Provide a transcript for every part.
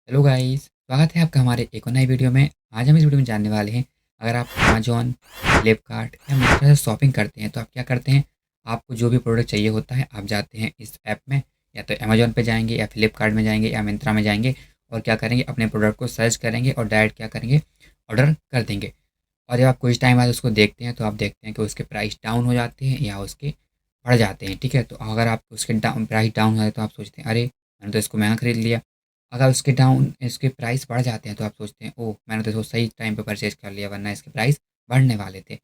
Hello guys, स्वागत है आपका हमारे एक और नई वीडियो में। आज हम इस वीडियो में जानने वाले हैं, अगर आप अमेज़न, फ्लिपकार्ट या मिंत्रा से शॉपिंग करते हैं तो आप क्या करते हैं। आपको जो भी प्रोडक्ट चाहिए होता है आप जाते हैं इस ऐप में, या तो अमेज़न पे जाएंगे या फ्लिपकार्ट में जाएंगे या मिंत्रा में जाएंगे और क्या करेंगे, अपने प्रोडक्ट को सर्च करेंगे और डायरेक्ट क्या करेंगे, ऑर्डर कर देंगे। और जब आप कुछ टाइम बाद उसको देखते हैं तो आप देखते हैं कि उसके प्राइस डाउन हो जाते हैं या उसके बढ़ जाते हैं। ठीक है, तो अगर आप उसके प्राइस डाउन हो जाए तो आप सोचते हैं, अरे मैंने तो इसको महंगा खरीद लिया। अगर इसके प्राइस बढ़ जाते हैं तो आप सोचते हैं, ओह मैंने तो इसको सही टाइम पे परचेज कर लिया, वरना इसके प्राइस बढ़ने वाले थे।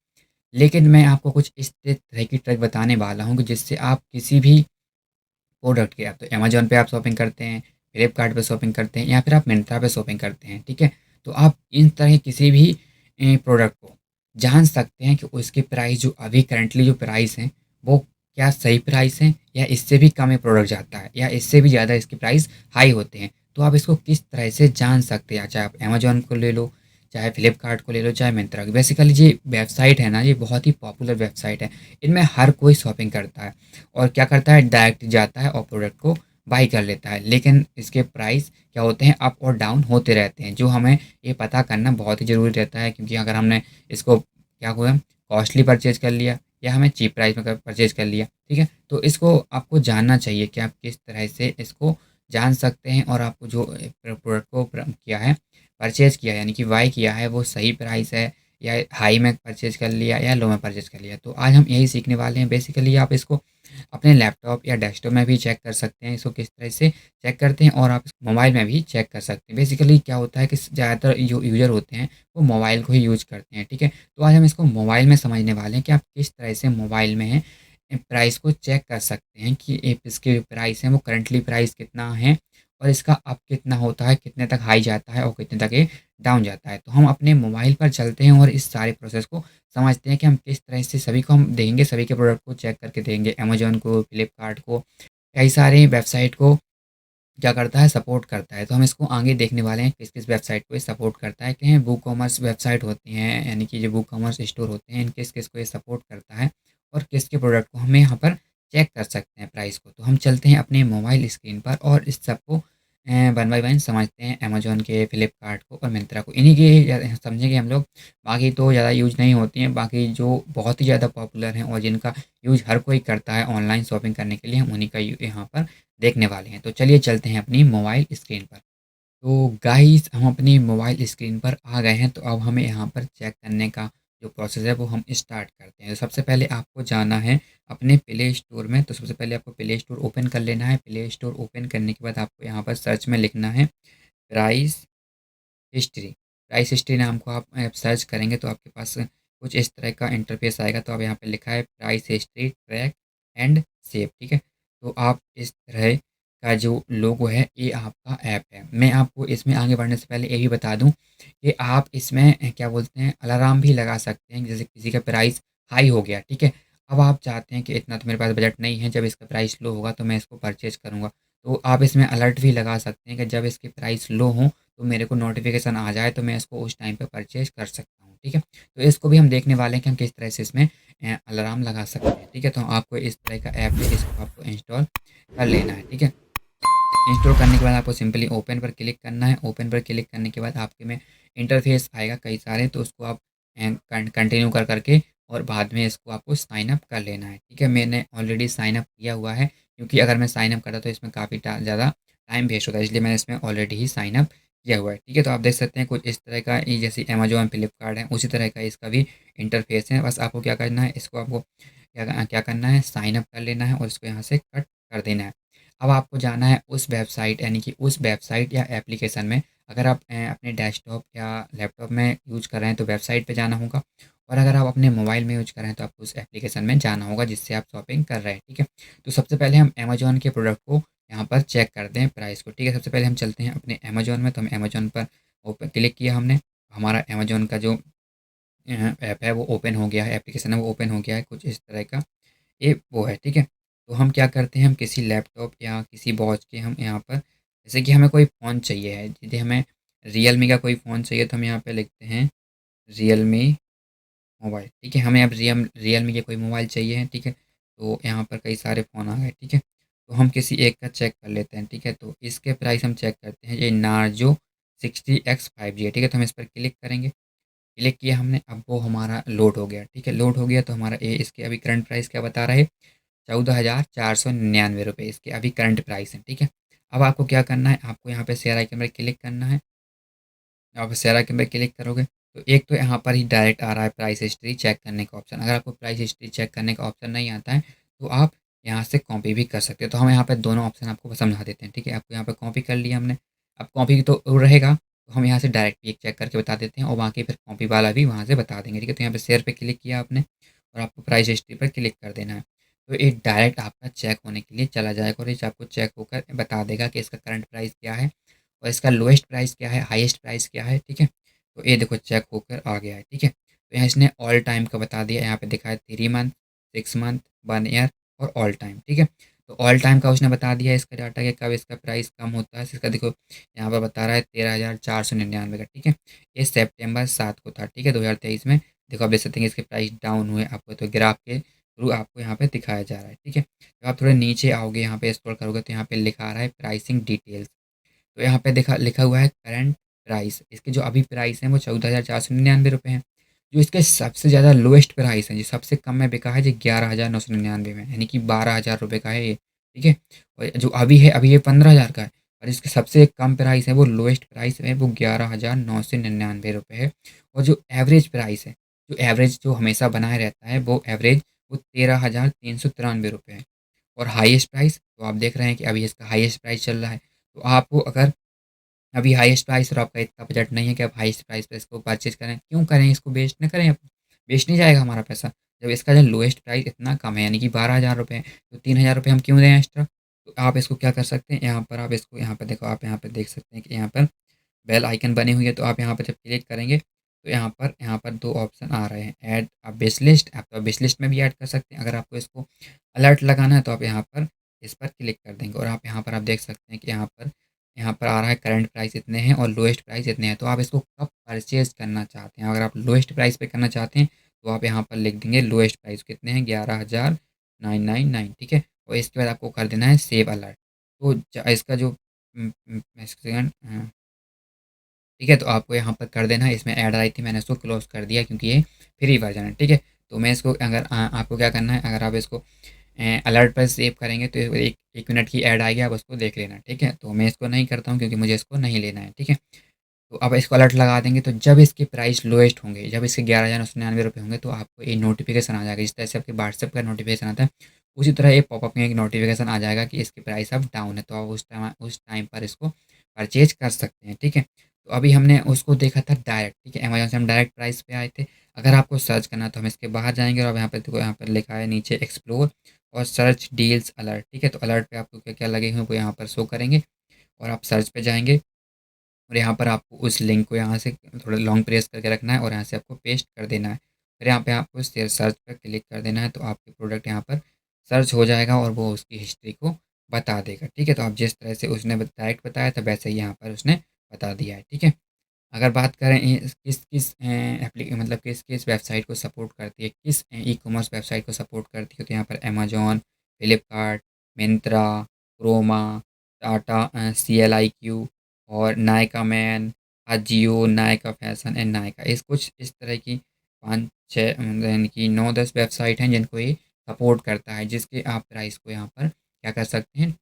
लेकिन मैं आपको कुछ इस तरह की ट्रिक बताने वाला हूँ कि जिससे आप किसी भी प्रोडक्ट के, आप तो अमेज़न पे आप शॉपिंग करते हैं, फ्लिपकार्ट पे शॉपिंग करते हैं या फिर आप मिंत्रा पे शॉपिंग करते हैं, ठीक है? तो आप इन तरह के किसी भी प्रोडक्ट को जान सकते हैं कि उसकी प्राइस जो अभी करंटली जो प्राइस हैं, वो क्या सही प्राइस हैं या इससे भी कम ये प्रोडक्ट जाता है या इससे भी ज़्यादा इसकी प्राइस हाई होते हैं। तो आप इसको किस तरह से जान सकते हैं, चाहे आप अमेज़न को ले लो, चाहे फ्लिपकार्ट को ले लो, चाहे मिंत्रा को। बेसिकली ये वेबसाइट है ना, ये बहुत ही पॉपुलर वेबसाइट है। इनमें हर कोई शॉपिंग करता है और क्या करता है, डायरेक्ट जाता है और प्रोडक्ट को बाई कर लेता है। लेकिन इसके प्राइस क्या होते हैं, अप और डाउन होते रहते हैं, जो हमें ये पता करना बहुत ही ज़रूरी रहता है। क्योंकि अगर हमने इसको क्या हुआ, कॉस्टली परचेज़ कर लिया या हमें चीप प्राइस में परचेज़ कर लिया, ठीक है? तो इसको आपको जानना चाहिए कि आप किस तरह से इसको जान सकते हैं और आपको जो प्रोडक्ट को किया है, परचेज़ किया यानी कि बाई किया है, वो सही प्राइस है या हाई में परचेज़ कर लिया या लो में परचेज़ कर लिया। तो आज हम यही सीखने वाले हैं। बेसिकली आप इसको अपने लैपटॉप या डेस्कटॉप में भी चेक कर सकते हैं, इसको किस तरह से चेक करते हैं, और आप इसको मोबाइल में भी चेक कर सकते हैं। बेसिकली क्या होता है कि ज़्यादातर जो यूज़र होते हैं वो मोबाइल को ही यूज़ करते हैं, ठीक है? तो आज हम इसको मोबाइल में समझने वाले हैं कि आप किस तरह से मोबाइल में है प्राइस को चेक कर सकते हैं कि इसके जो प्राइस हैं वो करंटली प्राइस कितना है और इसका अप कितना होता है, कितने तक हाई जाता है और कितने तक ये डाउन जाता है। तो हम अपने मोबाइल पर चलते हैं और इस सारे प्रोसेस को समझते हैं कि हम किस तरह से सभी को हम देखेंगे, सभी के प्रोडक्ट को चेक करके देंगे। अमेज़न को, फ्लिपकार्ट को, कई सारे वेबसाइट को क्या करता है, सपोर्ट करता है। तो हम इसको आगे देखने वाले हैं किस-किस वेबसाइट को ये सपोर्ट करता है। कहीं बुक कॉमर्स वेबसाइट होती हैं, यानी कि जो बुक कॉमर्स स्टोर होते हैं, इन किस-किस को ये सपोर्ट करता है और किसके प्रोडक्ट को हमें यहाँ पर चेक कर सकते हैं प्राइस को। तो हम चलते हैं अपने मोबाइल स्क्रीन पर और इस सबको वन बाय वन समझते हैं, अमेज़न के, फ्लिपकार्ट को और मिंत्रा को। इन्हीं के समझेंगे हम लोग। बाकी तो ज़्यादा यूज़ नहीं होती हैं, बाकी जो बहुत ही ज़्यादा पॉपुलर हैं और जिनका यूज़ हर कोई करता है ऑनलाइन शॉपिंग करने के लिए, हम उन्हीं का यहाँ पर देखने वाले हैं। तो चलिए चलते हैं अपनी मोबाइल स्क्रीन पर। तो गाइस हम अपनी मोबाइल स्क्रीन पर आ गए हैं, तो अब हमें यहाँ पर चेक करने का जो प्रोसेस है वो हम स्टार्ट करते हैं। तो सबसे पहले आपको जाना है अपने प्ले स्टोर में। तो सबसे पहले आपको प्ले स्टोर ओपन कर लेना है। प्ले स्टोर ओपन करने के बाद आपको यहाँ पर सर्च में लिखना है प्राइस हिस्ट्री। प्राइस हिस्ट्री नाम को आप सर्च करेंगे तो आपके पास कुछ इस तरह का इंटरफेस आएगा। तो अब यहाँ पे लिखा है price history track and save, ठीक है? तो आप इस तरह का जो लोगो है ये आपका ऐप है। मैं आपको इसमें आगे बढ़ने से पहले ये भी बता दूं कि आप इसमें क्या बोलते हैं, अलार्म भी लगा सकते हैं। जैसे किसी का प्राइस हाई हो गया, ठीक है? अब आप चाहते हैं कि इतना तो मेरे पास बजट नहीं है, जब इसका प्राइस लो होगा तो मैं इसको परचेज करूँगा। तो आप इसमें अलर्ट भी लगा सकते हैं कि जब इसके प्राइस लो हों तो मेरे को नोटिफ़िकेशन आ जाए तो मैं इसको उस टाइम पे परचेज़ कर सकता हूँ, ठीक है? तो इसको भी हम देखने वाले हैं कि हम किस तरह से इसमें अलार्म लगा सकते हैं, ठीक है? तो आपको इस तरह का ऐप है, इसको आपको इंस्टॉल कर लेना है, ठीक है? इंस्टॉल करने के बाद आपको सिंपली ओपन पर क्लिक करना है। ओपन पर क्लिक करने के बाद आपके में इंटरफेस आएगा कई सारे, तो उसको आप कंटिन्यू कर करके और बाद में इसको आपको साइन अप कर लेना है, ठीक है? मैंने ऑलरेडी साइन अप किया हुआ है, क्योंकि अगर मैं साइन अप करता तो इसमें काफ़ी ज़्यादा टाइम वेस्ट होता है, इसलिए मैंने इसमें ऑलरेडी ही साइन अप किया हुआ है, ठीक है? तो आप देख सकते हैं कुछ इस तरह का, ये जैसे अमेजोन फ्लिपकार्ट है उसी तरह का इसका भी इंटरफेस है। बस आपको क्या करना है, इसको आपको क्या क्या करना है, साइन अप कर लेना है और इसको यहाँ से कट कर देना है। अब आपको जाना है उस वेबसाइट, यानी कि उस वेबसाइट या एप्लीकेशन में। अगर आप अपने डेस्कटॉप या लैपटॉप में यूज कर रहे हैं तो वेबसाइट पे जाना होगा, और अगर आप अपने मोबाइल में यूज कर रहे हैं तो आपको उस एप्लीकेशन में जाना होगा जिससे आप शॉपिंग कर रहे हैं, ठीक है? तो सबसे पहले हम अमेजोन के प्रोडक्ट को यहाँ पर चेक करते हैं प्राइस को, ठीक है? सबसे पहले हम चलते हैं अपने अमेजोन में। तो हम अमेजोन पर ओपन क्लिक किया हमने, हमारा अमेजोन का जो ऐप है वो ओपन हो गया है, एप्लीकेशन है वो ओपन हो गया है, कुछ इस तरह का ये वो है, ठीक है? तो हम क्या करते हैं, हम किसी लैपटॉप या किसी वॉच के हम यहाँ पर, जैसे कि हमें कोई फ़ोन चाहिए है, यदि हमें रियलमी का कोई फ़ोन चाहिए तो हम यहाँ पे लिखते हैं रियलमी मोबाइल, ठीक है? हमें अब रियलमी के कोई मोबाइल चाहिए है, ठीक है? तो यहाँ पर कई सारे फ़ोन आ गए, ठीक है? तो हम किसी एक का चेक कर लेते हैं, ठीक है। तो इसके प्राइस हम चेक करते हैं, ये नार्जो 60X5G है, ठीक है। तो हम इस पर क्लिक करेंगे, क्लिक किया हमने, अब वो हमारा लोड हो गया, ठीक है। लोड हो गया तो हमारा ये इसके अभी करंट प्राइस क्या बता रहा है, 14,499 रुपये इसके अभी करंट प्राइस है, ठीक है। अब आपको क्या करना है, आपको यहाँ पे शेयर आइकन पर क्लिक करना है। आप शेयर आइकन पे क्लिक करोगे तो एक तो यहाँ पर ही डायरेक्ट आ रहा है प्राइस हिस्ट्री चेक करने का ऑप्शन। अगर आपको प्राइस हिस्ट्री चेक करने का ऑप्शन नहीं आता है तो आप यहाँ से कॉपी भी कर सकते हो। तो हम यहाँ पे दोनों ऑप्शन आपको समझा देते हैं, ठीक है। आपको यहाँ पे कॉपी कर लिया हमने, अब कॉपी तो रहेगा, तो हम यहाँ से डायरेक्ट एक चेक करके बता देते हैं और बाकी फिर कॉपी वाला भी वहाँ से बता देंगे, ठीक है। तो यहाँ पे शेयर पे क्लिक किया आपने और आपको प्राइस हिस्ट्री पर क्लिक कर देना है। तो ये डायरेक्ट आपका चेक होने के लिए चला जाएगा और ये आपको चेक होकर बता देगा कि इसका करंट प्राइस क्या है और इसका लोएस्ट प्राइस क्या है, हाईएस्ट प्राइस क्या है, ठीक है। तो ये देखो चेक होकर आ गया है, ठीक है। तो यहाँ इसने ऑल टाइम का बता दिया, यहाँ पे दिखा है 3 मंथ, 6 मंथ, 1 ईयर और ऑल टाइम, ठीक है। तो ऑल टाइम का उसने बता दिया इसका डाटा कि कब इसका प्राइस कम होता है। इसका देखो यहाँ पर बता रहा है 13,499 का, ठीक है। ये September 7 को था, ठीक है, 2023 में। देखो आप देख सकते हैं कि इसके प्राइस डाउन हुए, आपको तो ग्राफ के थ्रू आपको यहाँ पे दिखाया जा रहा है, ठीक है। तो आप थोड़े नीचे आओगे, यहाँ पे स्क्रॉल करोगे तो यहाँ पे लिखा आ रहा है प्राइसिंग डिटेल्स। तो यहाँ पे देखा लिखा हुआ है करंट प्राइस, इसके जो अभी प्राइस हैं वो 14,499 रुपये हैं। जो इसके सबसे ज़्यादा लोएस्ट प्राइस है, जो सबसे कम में बिका है, जो 11,999 में, यानी कि 12,000 रुपये का है ये, ठीक है। और जो अभी है, अभी ये 15,000 का है। और इसके सबसे कम प्राइस है, वो लोएस्ट प्राइस है, वो 11,999 रुपये है। और जो एवरेज प्राइस है, जो एवरेज जो हमेशा बनाए रहता है, वो एवरेज वो 13,393 रुपये है। और हाईएस्ट प्राइस तो आप देख रहे हैं कि अभी इसका हाईएस्ट प्राइस चल रहा है। तो आपको अगर अभी हाईएस्ट प्राइस और आपका इतना बजट नहीं है कि आप हाईएस्ट प्राइस पे इसको परचेज़ करें, क्यों करें? इसको वेस्ट ना करें अपन, वेस्ट नहीं जाएगा हमारा पैसा। जब इसका जो लोएस्ट प्राइस इतना कम है, यानी कि 12,000 रुपये है, तो 3,000 रुपये हम क्यों दें एक्स्ट्रा? तो आप इसको क्या कर सकते हैं, यहाँ पर आप इसको यहाँ पे देखो, आप यहाँ पे देख सकते हैं कि यहाँ पर बेल आइकन बनी हुई है। तो आप यहाँ पर जब क्लिक करेंगे तो यहाँ पर 2 ऑप्शन आ रहे हैं, ऐड अ विश लिस्ट। आप तो विश लिस्ट में भी ऐड कर सकते हैं। अगर आपको इसको अलर्ट लगाना है तो आप यहाँ पर इस पर क्लिक कर देंगे और आप यहाँ पर आप देख सकते हैं कि यहाँ पर आ रहा है करंट प्राइस इतने हैं और लोएस्ट प्राइस इतने हैं। तो आप इसको कब परचेज़ करना चाहते हैं, अगर आप लोएस्ट प्राइस पे करना चाहते हैं तो आप यहाँ पर लिख देंगे लोएस्ट प्राइस कितने हैं, 11,999, ठीक है। और इसके बाद आपको कर देना है सेव अलर्ट। तो इसका जो एक सेकंड, ठीक है। तो आपको यहाँ पर कर देना है, इसमें ऐड आई थी, मैंने इसको क्लोज़ कर दिया क्योंकि ये फ्री वर्जन है, ठीक है। तो मैं इसको अगर आपको क्या करना है, अगर आप इसको अलर्ट पर सेव करेंगे तो एक 1 मिनट की ऐड आएगी, आप उसको देख लेना, ठीक है। तो मैं इसको नहीं करता हूँ क्योंकि मुझे इसको नहीं लेना है, ठीक है। तो अब इसको अलर्ट लगा देंगे तो जब इसके प्राइस लोएस्ट होंगे, जब इसके 11,999 रुपये होंगे तो आपको ये नोटिफिकेशन आ जाएगा। जिस तरह से आपके व्हाट्सएप का नोटिफिकेशन आता है, उसी तरह ये पॉपअप में एक नोटिफिकेशन आ जाएगा कि इसकी प्राइस अब डाउन है। तो आप उस टाइम पर इसको परचेज कर सकते हैं, ठीक है। तो अभी हमने उसको देखा था डायरेक्ट, ठीक है, अमेज़न से हम डायरेक्ट प्राइस पे आए थे। अगर आपको सर्च करना है तो हम इसके बाहर जाएँगे और अब यहाँ पे देखो, यहाँ पर लिखा है नीचे एक्सप्लोर और सर्च डील्स अलर्ट, ठीक है। तो अलर्ट पे आपको क्या-क्या लगे हुए हैं वो यहाँ पर शो करेंगे और आप सर्च पे जाएँगे और यहाँ पर आपको उस लिंक को यहाँ से थोड़ा लॉन्ग प्रेस करके रखना है और यहाँ से आपको पेस्ट कर देना है। फिर यहाँ पे आपको सर्च पर क्लिक कर देना है तो आपके प्रोडक्ट यहाँ पर सर्च हो जाएगा और वो उसकी हिस्ट्री को बता देगा, ठीक है। तो आप जिस तरह से उसने डायरेक्ट बताया था वैसे ही यहाँ पर उसने बता दिया है, ठीक है। अगर बात करें किस किस मतलब किस किस वेबसाइट को सपोर्ट करती है, किस ई कॉमर्स वेबसाइट को सपोर्ट करती है, तो यहाँ पर अमेजोन, फ्लिपकार्ट, मिंत्रा, क्रोमा, टाटा CLIQ और Nykaa man, Ajio, Nykaa fashion and Nykaa, इस कुछ इस तरह की 5-6 यानी कि 9-10 वेबसाइट हैं जिनको ये सपोर्ट करता है, जिसके आप प्राइस को यहाँ पर क्या कर सकते हैं,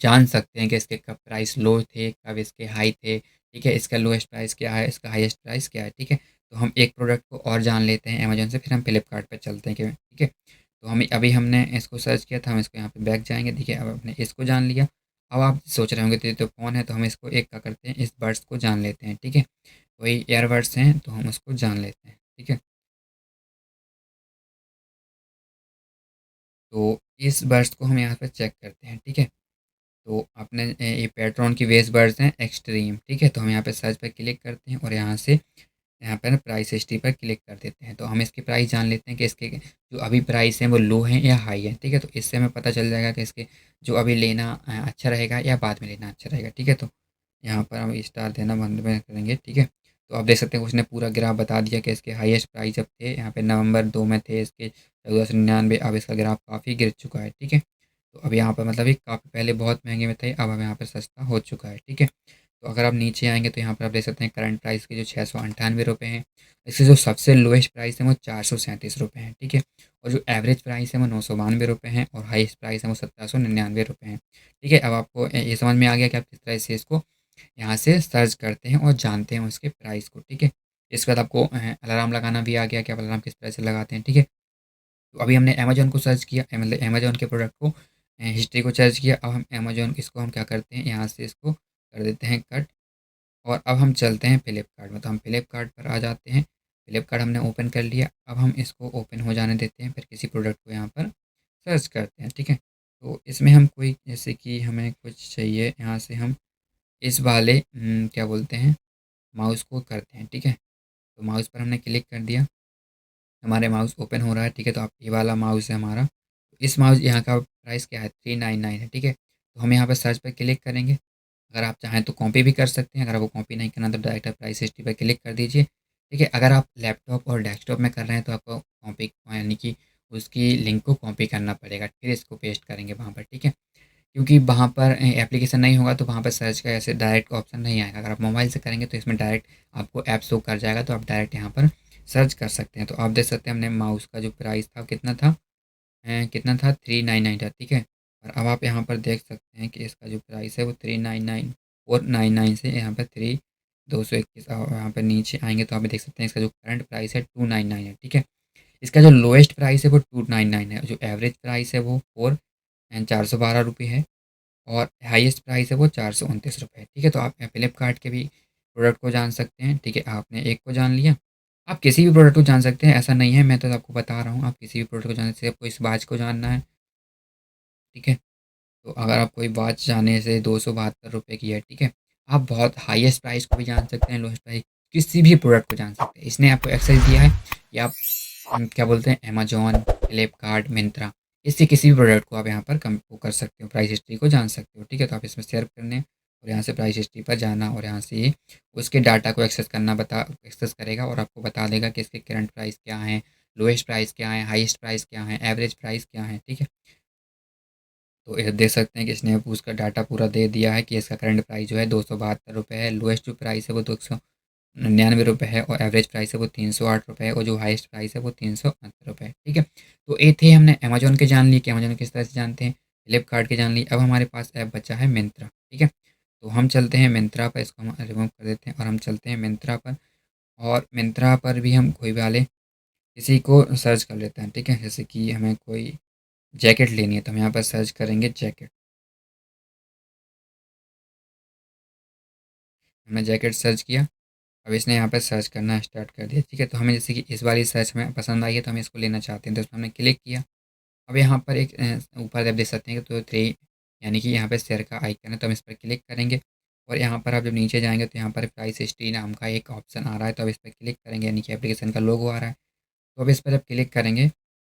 जान सकते हैं कि इसके कब प्राइस लो थे, कब इसके हाई थे, ठीक है। इसका लोएस्ट प्राइस क्या है, इसका हाईएस्ट प्राइस क्या है, ठीक है। तो हम एक प्रोडक्ट को और जान लेते हैं अमेज़न से, फिर हम फ्लिपकार्ट पे चलते हैं कि ठीक है। तो हम अभी हमने इसको सर्च किया था, हम इसको यहाँ पे बैक जाएँगे, देखिए अब हमने इसको जान लिया। अब आप सोच रहे होंगे तो ये तो फ़ोन है, तो हम इसको एक क्या करते हैं, इस बड्स को जान लेते हैं, ठीक है। वही ईयरबड्स हैं तो हम उसको जान लेते हैं, ठीक है। तो इस बड्स को हम यहाँ पे चेक करते हैं, ठीक है। तो आपने ये पेट्रॉन की वेस्ट बर्ड्स हैं एक्सट्रीम, ठीक है। तो हम यहाँ पे सर्च पे क्लिक करते हैं और यहाँ से यहाँ पर ना प्राइस हिस्ट्री पर क्लिक कर देते हैं। तो हम इसके प्राइस जान लेते हैं कि इसके जो अभी प्राइस हैं वो लो हैं या हाई है, ठीक है। तो इससे हमें पता चल जाएगा कि इसके जो अभी लेना अच्छा रहेगा या बाद में लेना अच्छा रहेगा, ठीक है। तो यहाँ पर हम स्टार देना बंद में करेंगे, ठीक है। तो आप देख सकते हैं उसने पूरा ग्राफ बता दिया कि इसके हाईएस्ट प्राइस जब थे यहाँ पे नवंबर 2 में थे इसके 1499, अब इसका ग्राफ काफ़ी गिर चुका है, ठीक है। तो अब यहाँ पर मतलब ये काफ़ी पहले बहुत महँगे में थे, अब यहाँ पर सस्ता हो चुका है, ठीक है। तो अगर आप नीचे आएँगे तो यहाँ पर आप देख सकते हैं करंट प्राइस के जो ₹698 हैं, इससे जो सबसे लोएस्ट प्राइस है वो ₹437 है, ठीक है। और जो एवरेज प्राइस है वो ₹992 है और हाईएस्ट प्राइस है वो ₹1799 है, ठीक है। अब आपको ये समझ में आ गया कि आप किस तरह से इसको यहाँ से सर्च करते हैं और जानते हैं उसके प्राइस को, ठीक है। इसके बाद आपको अलार्म लगाना भी आ गया कि आप अलार्म किस तरह से लगाते हैं, ठीक है। तो अभी हमने अमेज़न को सर्च किया, मतलब अमेज़न के प्रोडक्ट को हिस्ट्री को सर्च किया। अब हम अमेज़न इसको हम क्या करते हैं, यहाँ से इसको कर देते हैं कट और अब हम चलते हैं फ्लिपकार्ट में। तो हम फ्लिपकार्ट पर आ जाते हैं। फ्लिपकार्ट हमने ओपन कर लिया। अब हम इसको ओपन हो जाने देते हैं, फिर किसी प्रोडक्ट को यहाँ पर सर्च करते हैं, ठीक है। तो इसमें हम कोई जैसे कि हमें कुछ चाहिए, यहाँ से हम इस वाले क्या बोलते हैं, माउस को करते हैं, ठीक है। तो माउस पर हमने क्लिक कर दिया, हमारे माउस ओपन हो रहा है, ठीक है। तो आप ये वाला माउस है हमारा, तो इस माउस यहाँ का प्राइस क्या है, 399 है, ठीक है। तो हम यहाँ पर सर्च पर क्लिक करेंगे। अगर आप चाहें तो कॉपी भी कर सकते हैं, अगर आपको कॉपी नहीं करना तो डायरेक्ट आप प्राइस हिस्ट्री पर क्लिक कर दीजिए, ठीक है। अगर आप लैपटॉप और डेस्कटॉप में कर रहे हैं तो आपको कॉपी यानी कि उसकी लिंक को कॉपी करना पड़ेगा, फिर इसको पेस्ट करेंगे वहाँ पर, ठीक है। क्योंकि वहाँ पर एप्लीकेशन नहीं होगा तो वहाँ पर सर्च का ऐसे डायरेक्ट ऑप्शन नहीं आएगा। अगर आप मोबाइल से करेंगे तो इसमें डायरेक्ट आपको ऐप शो कर जाएगा, तो आप डायरेक्ट यहाँ पर सर्च कर सकते हैं। तो आप देख सकते हैं हमने माउस का जो प्राइस था कितना था 399 था, ठीक है। और अब आप यहाँ पर देख सकते हैं कि इसका जो प्राइस है वो 399 से यहाँ पर 221। और यहाँ पर नीचे आएंगे तो आप देख सकते हैं इसका जो करंट प्राइस है 299 है, ठीक है। इसका जो लोएस्ट प्राइस है वो 299 है, जो एवरेज प्राइस है वो 412 रुपये है और हाईएस्ट प्राइस है वो ₹429 है, ठीक है। तो आप फ्लिपकार्ट के भी प्रोडक्ट को जान सकते हैं, ठीक है। आपने एक को जान लिया, आप किसी भी प्रोडक्ट को जान सकते हैं, ऐसा नहीं है, मैं तो आपको बता रहा हूँ, आप किसी भी प्रोडक्ट को जान सकते हैं। आपको इस वॉच को जानना है, ठीक है। तो अगर आप कोई वॉच जाने से ₹272 की है, ठीक है। आप बहुत हाईएस्ट प्राइस को भी जान सकते हैं, लोएस्ट प्राइस, किसी भी प्रोडक्ट को जान सकते हैं। इसने आपको एक्सेस दिया है कि आप क्या बोलते हैं, अमेज़न, फ्लिपकार्ट, मिंत्रा, इससे किसी भी प्रोडक्ट को आप यहाँ पर कम वो कर सकते हो, प्राइस हिस्ट्री को जान सकते हो, ठीक है। तो आप इसमें शेयर करने और यहाँ से प्राइस हिस्ट्री पर जाना और यहाँ से ये उसके डाटा को एक्सेस करेगा और आपको बता देगा कि इसके करंट प्राइस क्या हैं, लोएस्ट प्राइस क्या है, हाईएस्ट प्राइस क्या है, एवरेज प्राइस क्या है, ठीक है। तो ये देख सकते हैं कि इसने उसका डाटा पूरा दे दिया है कि इसका करंट प्राइस जो है ₹272 है, लोएस्ट जो प्राइस है वो ₹299 है और एवरेज प्राइस है वो ₹308 है और जो हाईएस्ट प्राइस है वो ₹369 है, ठीक है। तो ये थे, हमने अमेज़न के जान लिए कि अमेज़न किस तरह से जानते हैं, फ्लिपकार्ट के जान लिए। अब हमारे पास ऐप बचा है मिंत्रा, ठीक है। तो हम चलते हैं मिंत्रा पर, इसको हम रिमूव कर देते हैं और हम चलते हैं मिंत्रा पर। और मिंत्रा पर भी हम कोई वाले किसी को सर्च कर लेते हैं, ठीक है। जैसे कि हमें कोई जैकेट लेनी है तो हम यहाँ पर सर्च करेंगे जैकेट। हमने जैकेट सर्च किया, अब इसने यहाँ पर सर्च करना स्टार्ट कर दिया, ठीक है। तो हमें जैसे कि इस वाली सर्च में पसंद आई है तो हम इसको लेना चाहते हैं, तो इसमें हमने क्लिक किया। अब यहाँ पर एक ऊपर आप देख सकते हैं कि तो थ्री यानी कि यहाँ पे शेयर का आइकन है, तो हम इस पर क्लिक करेंगे और यहाँ पर आप जब नीचे जाएंगे तो यहाँ पर प्राइस हिस्ट्री नाम का एक ऑप्शन आ रहा है, तो अब इस पर क्लिक करेंगे, यानी कि एप्लीकेशन का लोगो आ रहा है। तो अब इस पर जब क्लिक करेंगे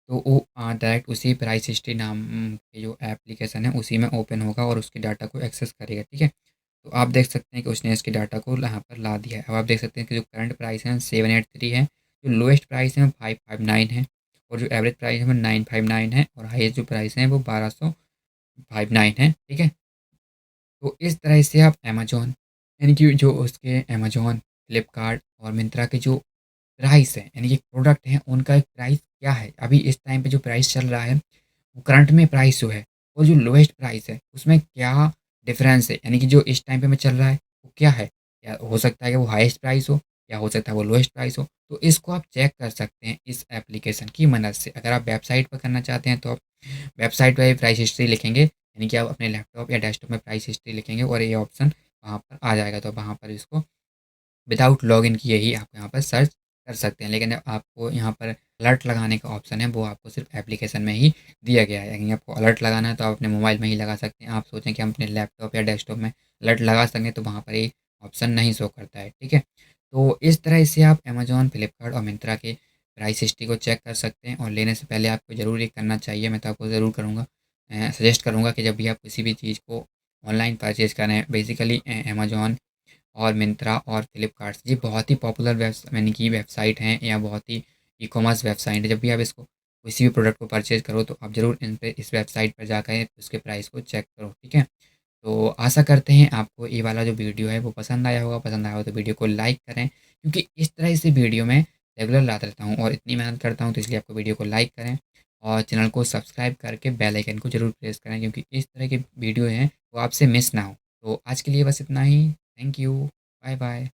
तो वो डायरेक्ट उसी प्राइस हिस्ट्री नाम की जो एप्लीकेशन है उसी में ओपन होगा और उसके डाटा को एक्सेस करेगा, ठीक है। तो आप देख सकते हैं कि उसने इसके डाटा को यहाँ पर ला दिया है। अब आप देख सकते हैं कि जो करंट प्राइस है 783 है, जो लोएस्ट प्राइस है 559 है और जो एवरेज प्राइस है वो 959 है और हाईएस्ट जो प्राइस है वो 1259 है, ठीक है। तो इस तरह से आप अमेज़न यानी कि जो उसके अमेज़न, फ्लिपकार्ट और मिंत्रा के जो प्राइस है यानी कि प्रोडक्ट हैं उनका एक प्राइस क्या है, अभी इस टाइम पे जो प्राइस चल रहा है वो करंट में प्राइस जो है और जो लोएस्ट प्राइस है उसमें क्या डिफरेंस है, यानी कि जो इस टाइम पे में चल रहा है वो क्या है, या हो सकता है कि वो हाईएस्ट प्राइस हो या हो सकता है वो लोएस्ट प्राइस हो। तो इसको आप चेक कर सकते हैं इस एप्लीकेशन की मदद से। अगर आप वेबसाइट पर करना चाहते हैं तो आप वेबसाइट पर प्राइस हिस्ट्री लिखेंगे, यानी कि आप अपने लैपटॉप या डेस्कटॉप में प्राइस हिस्ट्री लिखेंगे और ये ऑप्शन वहाँ पर आ जाएगा, तो वहाँ पर इसको विदाउट लॉगिन किए ही आप यहाँ पर सर्च कर सकते हैं। लेकिन आपको यहाँ पर अलर्ट लगाने का ऑप्शन है, वो आपको सिर्फ एप्लीकेशन में ही दिया गया है। यदि आपको अलर्ट लगाना है तो आप अपने मोबाइल में ही लगा सकते हैं। आप सोचें कि हम अपने लैपटॉप या डेस्कटॉप में अलर्ट लगा सकें तो वहाँ पर ये ऑप्शन नहीं शो करता है, ठीक है। तो इस तरह से आप अमेज़न, फ्लिपकार्ट और मिंत्रा के प्राइस हिस्ट्री को चेक कर सकते हैं और लेने से पहले आपको ज़रूर ये करना चाहिए। मैं तो आपको ज़रूर करूँगा, सजेस्ट करूँगा कि जब भी आप किसी भी चीज़ को ऑनलाइन परचेज़ करें, बेसिकली अमेज़न और मिंत्रा और फ्लिपकार्ट, ये बहुत ही पॉपुलर यानी कि वेबसाइट हैं या बहुत ही ई-कॉमर्स वेबसाइट है। जब भी आप इसको किसी भी प्रोडक्ट को परचेज़ करो तो आप ज़रूर इन पे इस वेबसाइट पर जाकर उसके प्राइस को चेक करो, ठीक है? तो आशा करते हैं आपको ये वाला जो वीडियो है वो पसंद आया होगा, पसंद आया हो तो वीडियो को लाइक करें, क्योंकि इस तरह से वीडियो मैं रेगुलर लाता रहता हूँ और इतनी मेहनत करता हूँ, तो इसलिए आपको वीडियो को लाइक करें और चैनल को सब्सक्राइब करके बेल आइकन को ज़रूर प्रेस करें, क्योंकि इस तरह के वीडियो हैं वो आपसे मिस ना हो। तो आज के लिए बस इतना ही। Thank you. Bye bye.